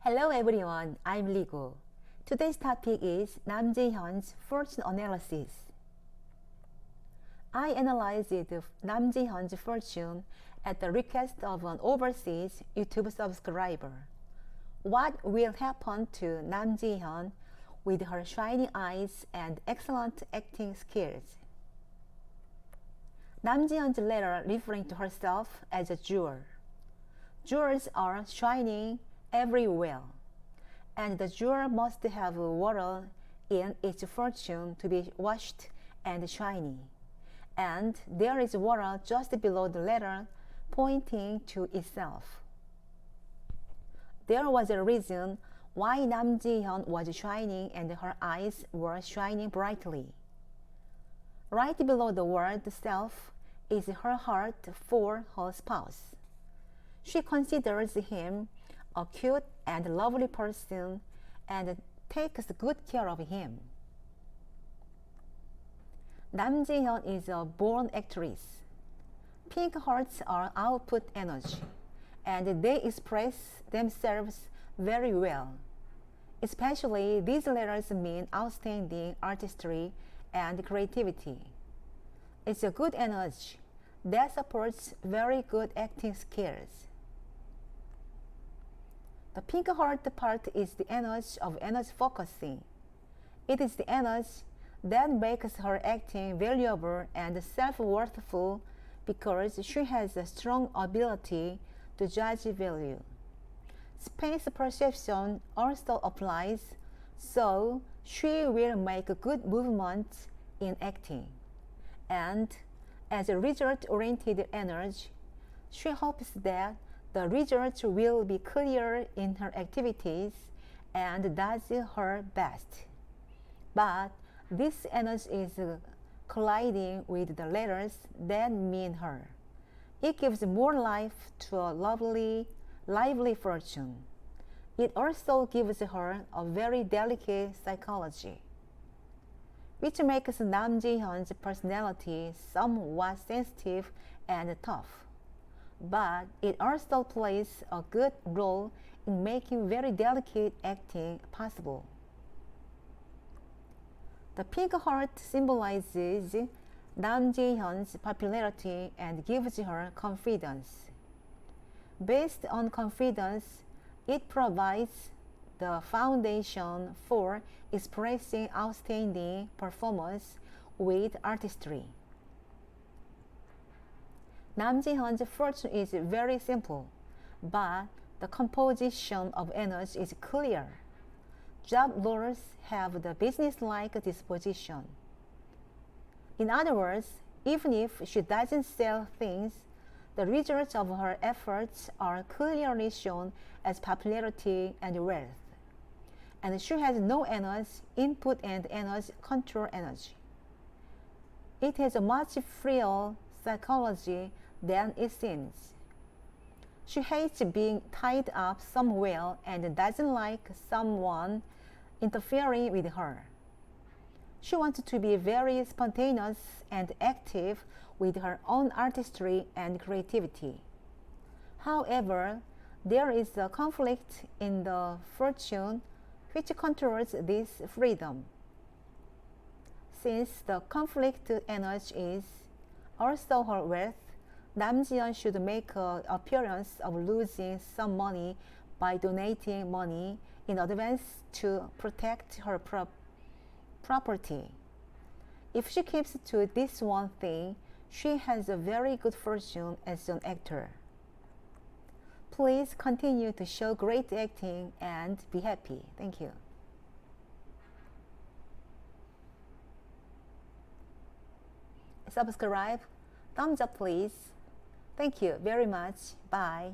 Hello everyone, I'm Ligo. Today's topic is Nam Jae-hyun's fortune analysis. I analyzed Nam Jae-hyun's fortune at the request of an overseas YouTube subscriber. What will happen to Nam Jae-hyun with her shining eyes and excellent acting skills? Nam Jae-hyun's letter referring to herself as a jewel. Jewels are shining everywhere, and the jewel must have water in its fortune to be washed and shiny. And there is water just below the letter pointing to itself. There was a reason why Nam Jae-hyun was shining and her eyes were shining brightly. Right below the word self is her heart for her spouse. She considers him a cute and lovely person and takes good care of him. Nam Jae-hyun is a born actress. Pink hearts are output energy, and they express themselves very well. Especially these letters mean outstanding artistry and creativity. It's a good energy that supports very good acting skills. The pink heart part is the energy of energy focusing. It is the energy that makes her acting valuable and self-worthful because she has a strong ability to judge value. Space perception also applies, so she will make good movements in acting. And as a result-oriented energy, she hopes that the result will be clear in her activities and does her best. But this energy is colliding with the letters that mean her. It gives more life to a lively fortune. It also gives her a very delicate psychology, which makes Nam Jae-hyun's personality somewhat sensitive and tough. But it also plays a good role in making very delicate acting possible. The pink heart symbolizes Nam Jae-hyun's popularity and gives her confidence. Based on confidence, it provides the foundation for expressing outstanding performance with artistry. Nam Jae-hyun's fortune is very simple, but the composition of energy is clear. Job roles have the business-like disposition. In other words, even if she doesn't sell things, the results of her efforts are clearly shown as popularity and wealth. And she has no energy input and energy control energy. It has a much freer psychology than it seems. She hates being tied up somewhere and doesn't like someone interfering with her. She wants to be very spontaneous and active with her own artistry and creativity. However, there is a conflict in the fortune which controls this freedom. Since the conflict energy is also her wealth, Nam Jae-hyun should make an appearance of losing some money by donating money in advance to protect her property. If she keeps to this one thing, she has a very good fortune as an actor. Please continue to show great acting and be happy. Thank you. Subscribe, thumbs up please. Thank you very much. Bye.